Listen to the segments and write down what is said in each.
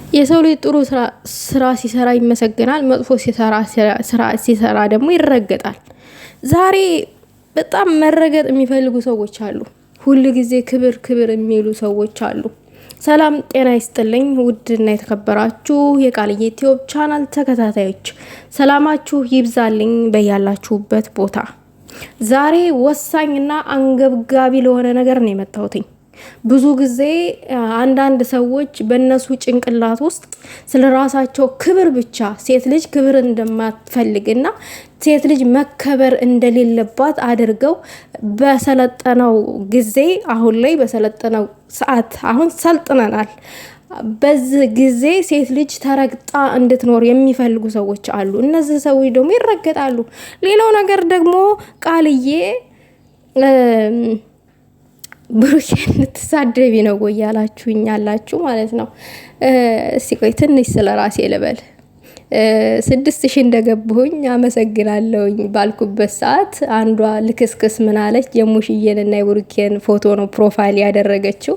የሰው ልጅ ጥሩ ስራ ሲሰራ ይመሰገናል፣ መጥፎ ሲሰራ ደግሞ ይረገጣል። ዛሬ በጣም መረገጥ የሚፈልጉ ሰዎች አሉ። ሁሉ ጊዜ ክብር ክብር የሚሉ ሰዎች አሉ። ሰላም ጤና ይስጥልኝ ውድና የተከበራችሁ የቃልዬ ዩቲዩብ ቻናል ተከታታዮች ሰላማችሁ ይብዛልኝ በያላችሁበት ቦታ። ዛሬ ወሳኝና አንገብጋቢ ለሆነ ነገር ነው የመጣሁትኝ። ብዙ ጊዜ አንዳንድ ሰዎች በእነሱ ጭንቅላት ውስጥ ስለ ራሳቸው ክብር ብቻ ሴት ልጅ ክብር እንደማትፈልግና ሴት ልጅ መከበር እንደሌለባት አድርገው በሰለጠነው ጊዜ አሁን ላይ በሰለጠነው ሰዓት አሁን ሰልጥነናል። በዚህ ጊዜ ሴት ልጅ ተረግጣ እንድትኖር የሚፈልጉ ሰዎች አሉ። እነዚህ ሰዎች ደግሞ ይረገጣሉ። ሌላው ነገር ደግሞ ቃልዬ ብሩኬን ልትሳደቢ ነው ወይ ያላችሁኝ አላችሁ ማለት ነው። እስቲ ቆይ ትንሽ ስለራሴ ልበል። 6000 እንደገባሁኝ አመሰግናለሁኝ ባልኩበት ሰዓት አንዷ ልክስክስ ምን አለች? የሙሽዬን እና የብሩኬን ፎቶ ነው ፕሮፋይል ያደረገችው።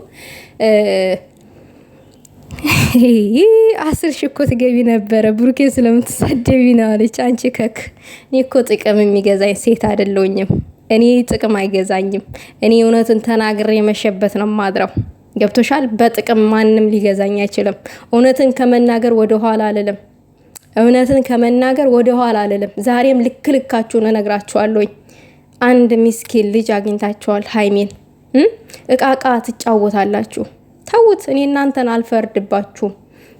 10,000 እኮ ትገቢ ነበረ ብሩኬን ስለምትሳደቢ ነው አለች። አንቺ ከክ እኔ እኮ ጥቅም የሚገዛኝ ሴት አይደለሁኝም። እኔ ጥቅም አይገዛኝም። እኔ እውነትን ተናግሬ መሸበት ነው ማድረው። ገብቶሻል? በጥቅም ማንም ሊገዛኝ አይችልም። እውነትን ከመናገር ወደ ኋላ አልልም። ዛሬም ልክልካችሁን እነግራችኋለሁ። አንድ ሚስኪን ልጅ አግኝታችኋል። ሃይሜን እቃቃ ትጫወታላችሁ። ተውት። እኔ እናንተን አልፈርድባችሁም።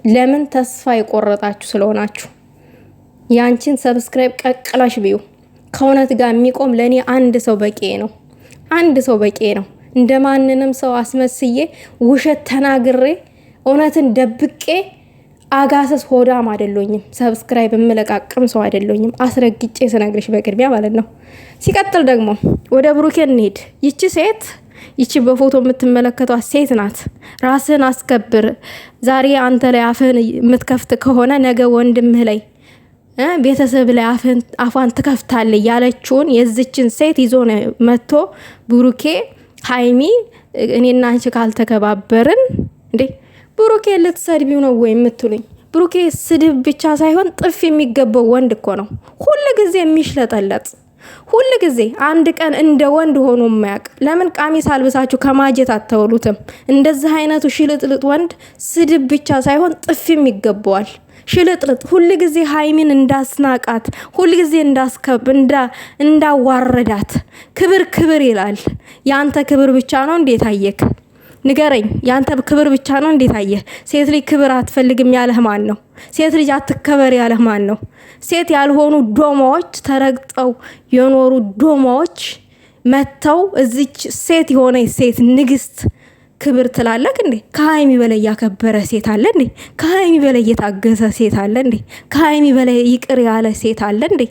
ለምን ተስፋ የቆረጣችሁ ስለሆናችሁ ያንቺን ሰብስክራይብ ቀቅላሽ ቢዩ ከእውነት ጋር የሚቆም ለእኔ አንድ ሰው በቂ ነው። እንደማንንም ሰው አስመስዬ ውሸት ተናግሬ እውነትን ደብቄ አጋሰስ ሆዳም አይደለኝም። ሰብስክራይብ የምለቃቅም ሰው አይደለኝም። አስረግጬ ስነግርሽ በቅድሚያ ማለት ነው። ሲቀጥል ደግሞ ወደ ብሩኬ እንሂድ። ይቺ በፎቶ የምትመለከቷት ሴት ናት። ራስህን አስከብር። ዛሬ አንተ ላይ አፍህን የምትከፍት ከሆነ ነገ ወንድምህ ላይ ቤተሰብ ላይ አፏን ትከፍታለች ያለችውን የዚችን ሴት ይዞ ነው መጥቶ ብሩኬ ሃይሚ እኔና አንቺ ካልተከባበርን እንዴ ብሩኬ ልትሰድቢው ነው ወይ የምትሉኝ? ብሩኬ ስድብ ብቻ ሳይሆን ጥፍ የሚገባው ወንድ እኮ ነው። ሁሉ ጊዜ የሚሽለጠለጥ ሁሉ ጊዜ አንድ ቀን እንደ ወንድ ሆኖ የማያውቅ። ለምን ቀሚስ አልብሳችሁ ከማጀት አተውሉትም? እንደዚህ አይነቱ ሽልጥልጥ ወንድ ስድብ ብቻ ሳይሆን ጥፍም ይገባዋል። ሽልጥልጥ ሁሉ ጊዜ ሃይሚን እንዳስናቃት፣ ሁሉ ጊዜ እንዳዋረዳት ክብር ይላል። ያንተ ክብር ብቻ ነው እንዴት አየክ? ንገረኝ። ያንተ ክብር ብቻ ነው እንዴት አየህ? ሴት ልጅ ክብር አትፈልግም ያለህ ማን ነው? ሴት ልጅ አትከበር ያለህ ማን ነው? ሴት ያልሆኑ ዶማዎች ተረግጠው የኖሩ ዶማዎች መተው እዚች ሴት የሆነ ሴት ንግስት ክብር ትላለክ እንዴ? ከሃይሚ በላይ ያከበረ ሴት አለ እንዴ? ከሃይሚ በላይ የታገሰ ሴት አለ እንዴ? ከሃይሚ በላይ ይቅር ያለ ሴት አለ እንዴ?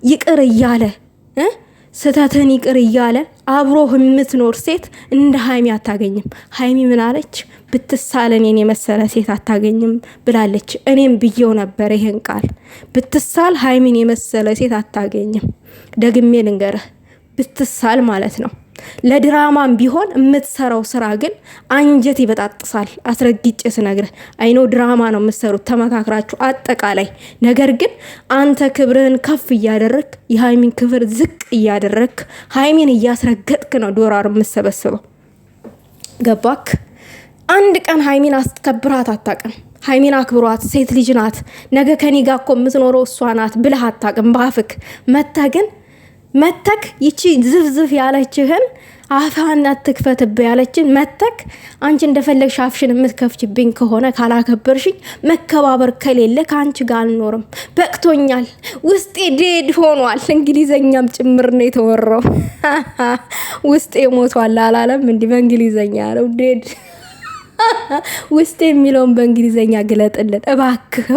ይቅር እያለ ስተትን ይቅር እያለ አብሮ የምትኖር ሴት እንደ ሃይሚ አታገኝም። ሃይሚ ምን አለች? ብትሳል እኔን የመሰለ ሴት አታገኝም ብላለች። እኔም ብዬው ነበር ይሄን ቃል። ብትሳል ሃይሚን የመሰለ ሴት አታገኝም። ደግሜ ልንገርህ፣ ብትሳል ማለት ነው። ለድራማም ቢሆን የምትሰራው ስራ ግን አንጀት ይበጣጥሳል። አስረግጬ ስነግርህ አይኖ ድራማ ነው የምትሰሩት ተመካክራችሁ አጠቃላይ። ነገር ግን አንተ ክብርህን ከፍ እያደረክ የሃይሚን ክብር ዝቅ እያደረክ ሃይሚን እያስረገጥክ ነው ዶላር የምትሰበስበው። ገባክ? አንድ ቀን ሃይሚን አስከብራት አታውቅም። ሃይሚን አክብሯት፣ ሴት ልጅ ናት፣ ነገ ከኔ ጋር እኮ የምትኖረው እሷ ናት ብለህ አታውቅም በአፍክ። መተክ ይቺ ዝፍዝፍ ያለችህን አፋን አትክፈትብ ያለችን መተክ አንቺ እንደፈለግሽ አፍሽን የምትከፍችብኝ ከሆነ ካላከበርሽኝ፣ መከባበር ከሌለ ከአንቺ ጋር አልኖርም። በቅቶኛል፣ ውስጤ ዴድ ሆኗል። እንግሊዘኛም ጭምር ነው የተወራው። ውስጤ ሞቷል አላለም እንዲህ በእንግሊዘኛ ያለው ዴድ። ውስጤ የሚለውን በእንግሊዘኛ ግለጥልን እባክህ።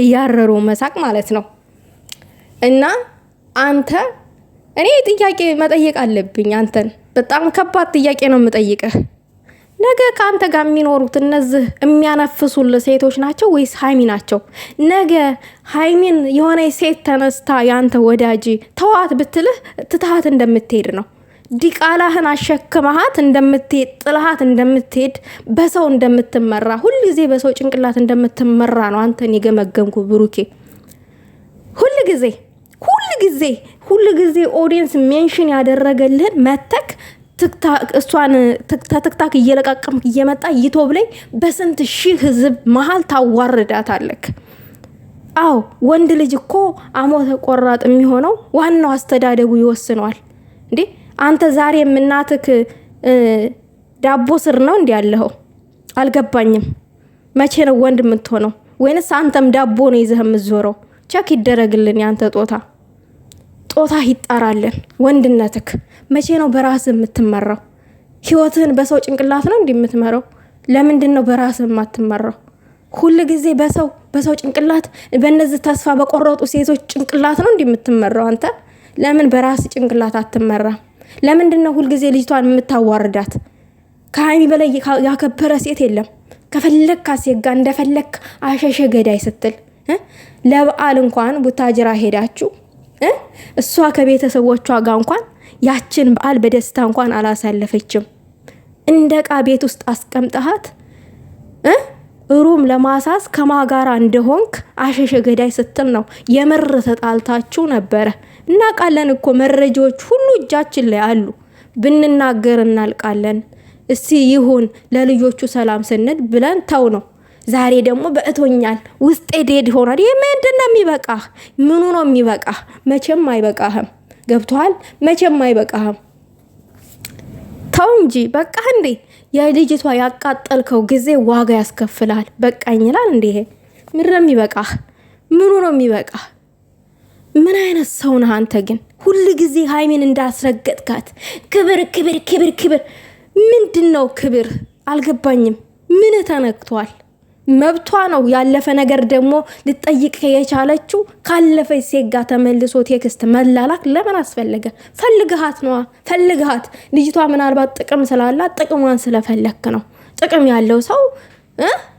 እያረሩ መሳቅ ማለት ነው። እና አንተ እኔ ጥያቄ መጠየቅ አለብኝ። አንተን በጣም ከባድ ጥያቄ ነው የምጠይቅህ። ነገ ከአንተ ጋር የሚኖሩት እነዚህ የሚያነፍሱልህ ሴቶች ናቸው ወይስ ሃይሚ ናቸው? ነገ ሃይሚን የሆነ ሴት ተነስታ ያንተ ወዳጅ ተዋት ብትልህ ትታት እንደምትሄድ ነው። ዲቃላህን አሸክመሃት እንደምትሄድ ጥላሃት እንደምትሄድ በሰው እንደምትመራ ሁሉ ጊዜ በሰው ጭንቅላት እንደምትመራ ነው አንተን የገመገምኩ ብሩኬ። ሁሉ ጊዜ ኦዲየንስ ሜንሽን ያደረገልህን መተክ እሷን ቲክታክ እየለቃቀም እየመጣ ዩቲዩብ ላይ በስንት ሺህ ህዝብ መሃል ታዋርዳታለክ። አው ወንድ ልጅ እኮ አሞተ ቆራጥ የሚሆነው ዋናው አስተዳደጉ ይወስነዋል እንዴ። አንተ ዛሬ እናትክ ዳቦ ስር ነው እንዴ ያለው? አልገባኝም። መቼ ነው ወንድ የምትሆነው? ወይንስ አንተም ዳቦ ነው ይዘህ የምትዞረው? ቸክ ይደረግልን ያንተ ጦታ ይጣራልን። ወንድነትክ መቼ ነው በራስ የምትመራው? ህይወትህን በሰው ጭንቅላት ነው እንዴ የምትመራው? ለምንድን ነው በራስ የማትመራው? ሁሉ ጊዜ በሰው ጭንቅላት በእነዚህ ተስፋ በቆረጡ ሴቶች ጭንቅላት ነው እንዴ የምትመራው? አንተ ለምን በራስ ጭንቅላት አትመራም? ለምንድን ነው ሁሉ ጊዜ ልጅቷን የምታዋርዳት? ከሀይሚ በላይ ያከበረ ሴት የለም። ከፈለክ ካሴጋ እንደፈለክ አሸሸ ገዳይ ስትል ለበዓል እንኳን ቡታጅራ ሄዳችሁ እሷ ከቤተሰቦቿ ጋር እንኳን ያችን በዓል በደስታ እንኳን አላሳለፈችም። እንደቃ ቤት ውስጥ አስቀምጠሃት ሩም ለማሳስ ከማጋራ እንደሆንክ አሸሸ ገዳይ ስትል ነው። የምር ተጣልታችሁ ነበረ እና ቃለን እኮ መረጃዎች ሁሉ እጃችን ላይ አሉ። ብንናገር እናልቃለን። እስቲ ይሁን ለልጆቹ ሰላም ስንል ብለን ተው ነው። ዛሬ ደግሞ በእቶኛል ውስጤ ዴድ ሆኗል። የምንድነው የሚበቃህ? ምኑ ነው የሚበቃህ? መቼም አይበቃህም። ገብቷል? መቼም አይበቃህም። ተው እንጂ በቃ እንዴ። የልጅቷ ያቃጠልከው ጊዜ ዋጋ ያስከፍላል። በቃኝ ይላል እንዴ። ምን ነው የሚበቃህ? ምኑ ነው የሚበቃህ? ምን አይነት ሰው ነህ አንተ ግን? ሁሉ ጊዜ ሃይሚን እንዳስረገጥካት ክብር ምንድነው ክብር? አልገባኝም። ምን ተነክቷል? መብቷ ነው። ያለፈ ነገር ደግሞ ልጠይቅ የቻለችው ካለፈ ሴጋ ተመልሶ ቴክስት መላላክ ለምን አስፈለገ? ፈልግሃት ልጅቷ ምናልባት ጥቅም ስላላት ጥቅሟን ስለፈለክ ነው። ጥቅም ያለው ሰው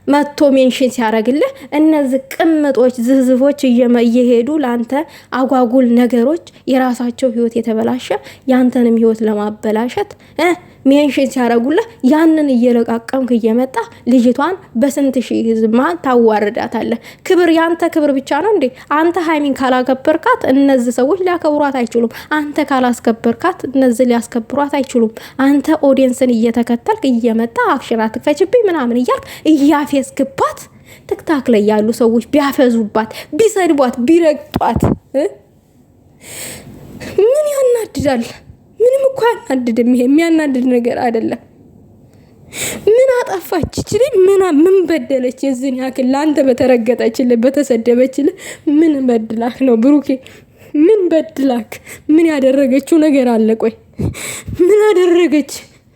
መጥቶ ሜንሽን ሲያደርግልህ እነዚህ ቅምጦች ዝህዝፎች እየሄዱ ላንተ አጓጉል ነገሮች የራሳቸው ህይወት የተበላሸ ያንተንም ህይወት ለማበላሸት ሜንሽን ሲያደርጉልህ ያንን እየለቃቀምክ እየመጣ ልጅቷን በስንት ሺህ ህዝብ መሃል ታዋርዳታለህ። ክብር ያንተ ክብር ብቻ ነው እንዴ? አንተ ሃይሚን ካላከበርካት እነዚህ ሰዎች ሊያከብሯት አይችሉም። አንተ ካላስከበርካት እነዚህ ሊያስከብሯት አይችሉም። አንተ ኦዲየንስን እየተከተልክ እየመጣ አክሽናት ከችብኝ ምናምን እያልክ እያፌዝክባት ቲክታክ ላይ ያሉ ሰዎች ቢያፈዙባት፣ ቢሰድቧት፣ ቢረግጧት ምን ያናድዳል? ምንም እኮ አናድድም። ይሄ የሚያናድድ ነገር አይደለም። ምን አጠፋች ይችላል? ምን በደለች? የዝን ያክል ላንተ በተረገጠችልህ በተሰደበችልህ ምን በድላክ ነው ብሩኬ? ምን በድላክ? ምን ያደረገችው ነገር አለ? ቆይ ምን አደረገች?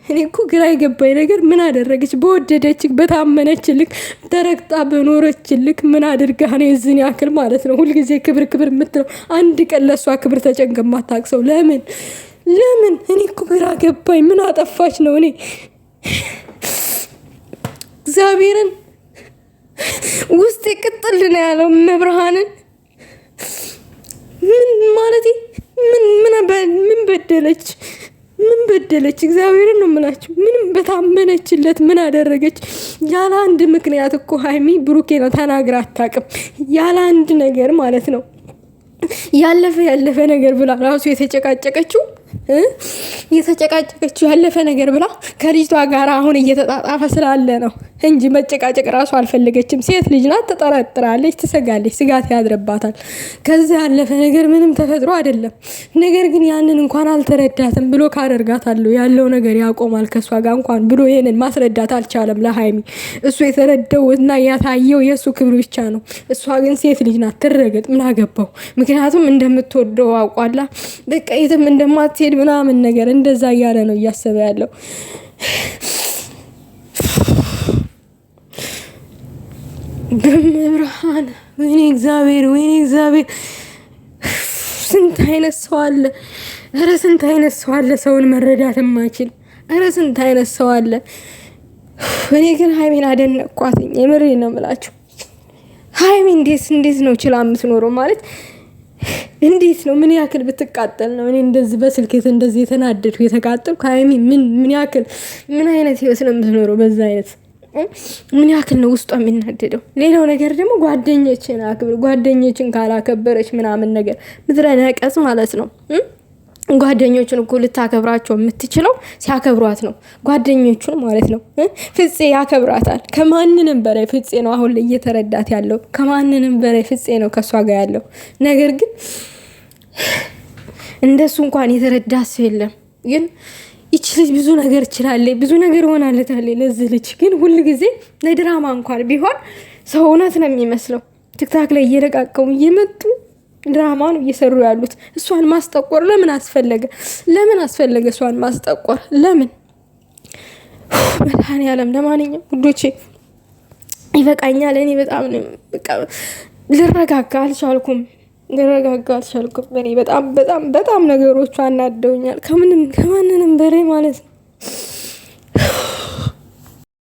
እኔ እኮ ግራ የገባኝ ነገር ምን አደረገች? በወደደችክ በታመነችልክ ተረግጣ በኖረችልክ ምን አድርጋ ነው የዝን ያክል ማለት ነው? ሁልጊዜ ክብር የምትለው አንድ ቀን ለሷ ክብር ተጨንቀማ ታቅሰው ለምን? እኔ እኮ ግራ ገባኝ። ምን አጠፋች ነው? እኔ እግዚአብሔርን ውስጤ ቅጥል ነው ያለው። መብርሃንን ምን ማለት ምን በደለች? እግዚአብሔርን ነው የምላችሁ። ምንም በታመነችለት ምን አደረገች? ያለ አንድ ምክንያት እኮ ሃይሚ ብሩኬ ነው ተናግራ አታውቅም። ያለ አንድ ነገር ማለት ነው። ያለፈ ነገር ብላ ራሱ የተጨቃጨቀችው ያለፈ ነገር ብላ ከልጅቷ ጋር አሁን እየተጣጣፈ ስላለ ነው እንጂ መጨቃጨቅ ራሱ አልፈለገችም። ሴት ልጅ ናት፣ ትጠረጥራለች፣ ትሰጋለች፣ ስጋት ያድርባታል። ከዛ ያለፈ ነገር ምንም ተፈጥሮ አይደለም። ነገር ግን ያንን እንኳን አልተረዳትም ብሎ ካደርጋታለሁ ያለው ነገር ያቆማል ከሷ ጋር እንኳን ብሎ ይሄንን ማስረዳት አልቻለም ለሃይሚ። እሱ የተረዳው እና ያታየው የሱ ክብር ብቻ ነው። እሷ ግን ሴት ልጅ ናት፣ ትረገጥ፣ ምን አገባው? ምክንያቱም እንደምትወደው አውቋላ። በቃ የትም እንደማትሄድ ምናምን ነገር እንደዛ እያለ ነው እያሰበ ያለው። በመብርሃን ወይኔ እግዚአብሔር ስንት አይነት ሰው አለ። ኧረ ስንት አይነት ሰው አለ ሰውን መረዳት የማይችል። ኧረ ስንት አይነት ሰው አለ። እኔ ግን ሃይሚን አደነቅኳትኝ። የምሬ ነው የምላችሁ። ሃይሚ እንዴት ነው ችላ የምትኖረው? ማለት እንዴት ነው? ምን ያክል ብትቃጠል ነው? እኔ እንደዚህ በስልክ እንደዚህ የተናደድኩ የተቃጠልኩ ሀይሚ ምን ያክል ምን አይነት ህይወት ነው የምትኖረው? በዛ አይነት ምን ያክል ነው ውስጧ የሚናደደው? ሌላው ነገር ደግሞ ጓደኞችን አክብር። ጓደኞችን ካላከበረች ምናምን ነገር ምድረ ነቀዝ ማለት ነው። ጓደኞቹን እኮ ልታከብራቸው የምትችለው ሲያከብሯት ነው። ጓደኞቹን ማለት ነው። ፍፄ ያከብራታል ከማንንም በላይ ፍፄ ነው አሁን ላይ እየተረዳት ያለው። ከማንንም በላይ ፍፄ ነው ከእሷ ጋር ያለው። ነገር ግን እንደሱ እንኳን የተረዳት ሰው የለም። ግን ይች ልጅ ብዙ ነገር ትችላለች፣ ብዙ ነገር ሆናለታለች። ለዚህ ልጅ ግን ሁል ጊዜ ለድራማ እንኳን ቢሆን ሰው እውነት ነው የሚመስለው። ቲክታክ ላይ እየለቃቀሙ እየመጡ ድራማ ነው እየሰሩ ያሉት። እሷን ማስጠቆር ለምን አስፈለገ? ለምን አስፈለገ እሷን ማስጠቆር? ለምን? መድኃኒዓለም። ለማንኛውም ውዶቼ ይበቃኛል። እኔ በጣም ልረጋጋ አልቻልኩም። እኔ በጣም ነገሮቹ አናደውኛል። ከማንንም በላይ ማለት ነው።